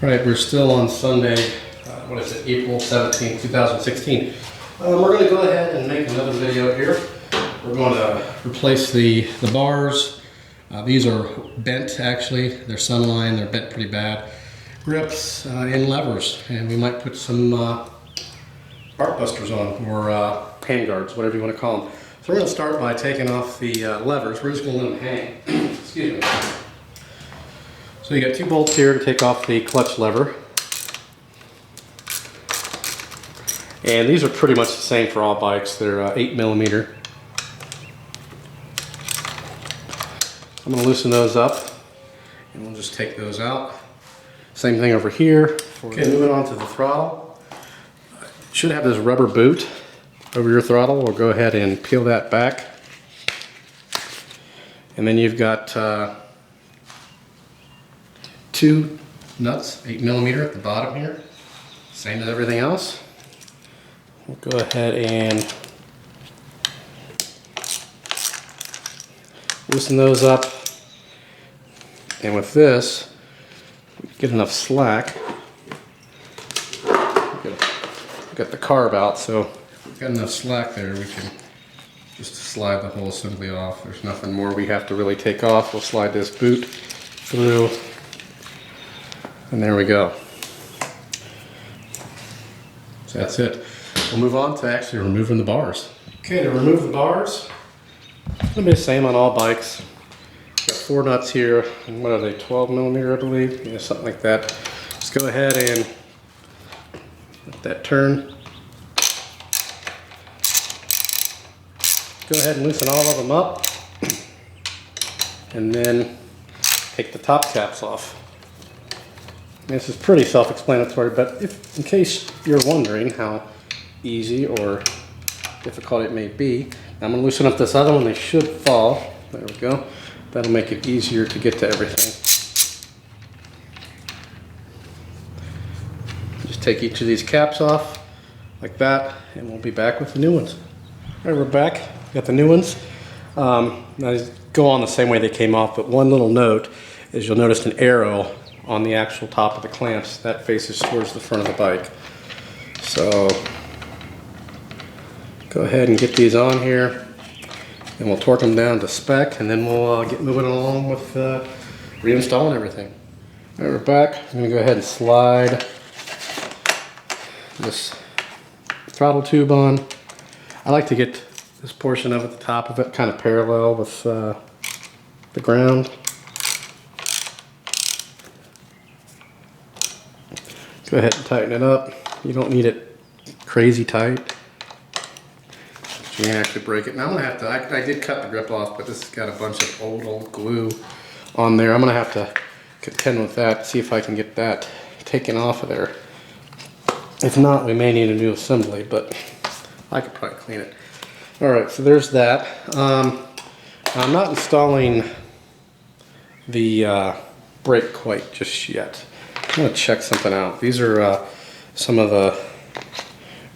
Right, we're still on Sunday, what is it, April 17th, 2016. We're going to go ahead and make another video here. We're going to replace the bars. These are bent actually, they're sunline, they're bent pretty bad. Grips and levers, and we might put some arc busters on, or hand guards, whatever you want to call them. So we're going to start by taking off the levers. We're just going to let them hang. Excuse me. So you got two bolts here to take off the clutch lever. And these are pretty much the same for all bikes. They're 8mm. I'm going to loosen those up and we'll just take those out. Same thing over here. Okay, moving on to the throttle. You should have this rubber boot over your throttle. We'll go ahead and peel that back. And then you've got two nuts, 8mm at the bottom here. Same as everything else. We'll go ahead and loosen those up. And with this, we get enough slack. We've got the carb out, so we've got enough slack there. We can just slide the whole assembly off. There's nothing more we have to really take off. We'll slide this boot through. And there we go. So that's it. We'll move on to actually removing the bars. Okay, to remove the bars, it's going to be the same on all bikes. Got four nuts here, and what are they, 12mm I believe? Yeah, something like that. Just go ahead and let that turn. Go ahead and loosen all of them up. And then take the top caps off. This is pretty self-explanatory, but if, in case you're wondering how easy or difficult it may be, I'm going to loosen up this other one. They should fall. There we go. That'll make it easier to get to everything. Just take each of these caps off like that, and we'll be back with the new ones. All right, we're back. Got the new ones. Now these go on the same way they came off, but one little note is you'll notice an arrow on the actual top of the clamps that faces towards the front of the bike. So go ahead and get these on here, and we'll torque them down to spec, and then we'll get moving along with reinstalling everything. All right, we're back. I'm going to go ahead and slide this throttle tube on. I like to get this portion of it, the top of it, kind of parallel with the ground. Go ahead and tighten it up. You don't need it crazy tight. You can actually break it. Now I'm gonna have to, I did cut the grip off, but this has got a bunch of old glue on there. I'm gonna have to contend with that, see if I can get that taken off of there. If not, we may need a new assembly, but I could probably clean it. All right, so there's that. I'm not installing the brake quite just yet. I'm gonna check something out. These are some of the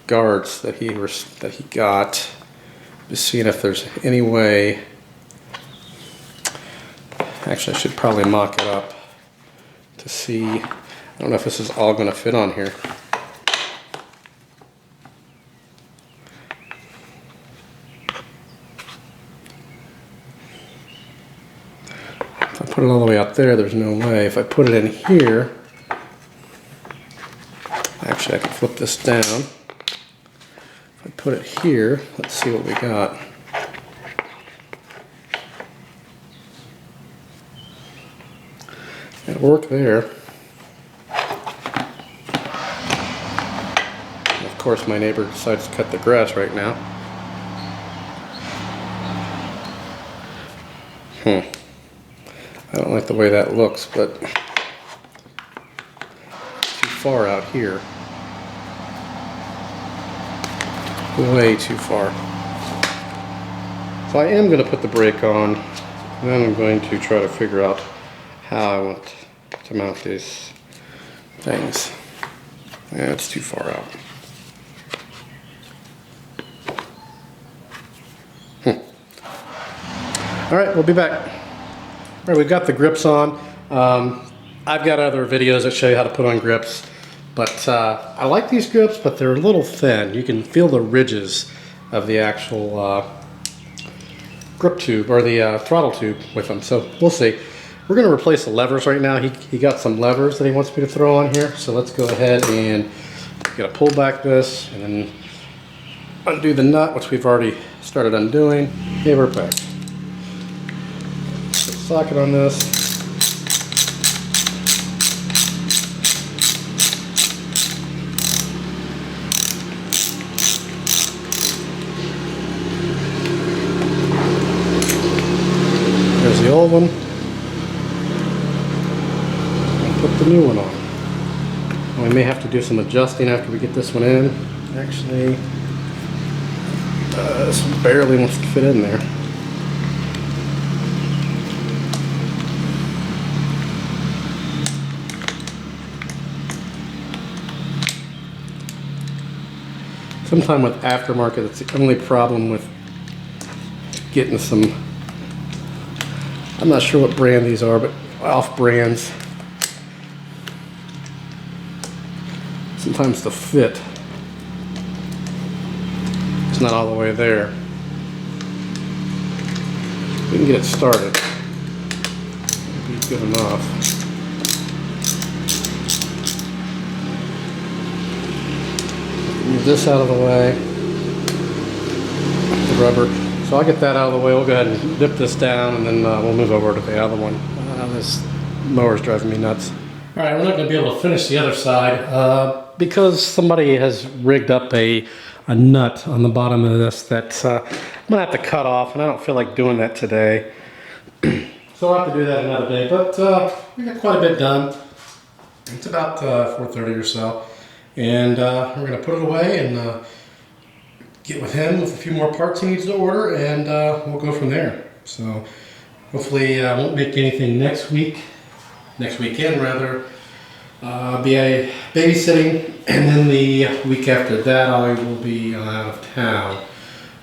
guards that he got. Just seeing if there's any way. Actually, I should probably mock it up to see. I don't know if this is all going to fit on here. If I put it all the way out there, there's no way. If I put it in here, actually I can flip this down. If I put it here, let's see what we got. It'll work there. And of course my neighbor decides to cut the grass right now. I don't like the way that looks, but too far out here. Way too far. So I am going to put the brake on, and then I'm going to try to figure out how I want to mount these things. Yeah, it's too far out. All right, we'll be back. All right, we've got the grips on. I've got other videos that show you how to put on grips, but I like these grips, but they're a little thin. You can feel the ridges of the actual grip tube or the throttle tube with them, so we'll see. We're going to replace the levers right now. He got some levers that he wants me to throw on here, so let's go ahead and gotta pull back this and then undo the nut, which we've already started undoing. Okay, we're back. Put the socket on this. There's the old one. Put the new one on. We may have to do some adjusting after we get this one in. Actually, this barely wants to fit in there. Sometimes with aftermarket, it's the only problem with getting some, I'm not sure what brand these are, but off brands. Sometimes the fit is not all the way there. We can get it started. It'll be good enough. Move this out of the way. The rubber. So I'll get that out of the way. We'll go ahead and dip this down, and then we'll move over to the other one. This mower's driving me nuts. All right, we're not going to be able to finish the other side because somebody has rigged up a nut on the bottom of this that I'm going to have to cut off, and I don't feel like doing that today. So I'll have to do that another day, but we got quite a bit done. It's about 4:30 or so, and we're going to put it away and get with him with a few more parts he needs to order, and we'll go from there. So hopefully I won't make anything next weekend rather. Be a babysitting, and then the week after that I will be out of town,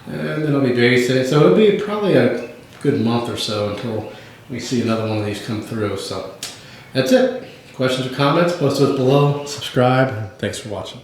and then I'll be babysitting, so it'll be probably a good month or so until we see another one of these come through. So that's it. Questions or comments, post those below, subscribe, and thanks for watching.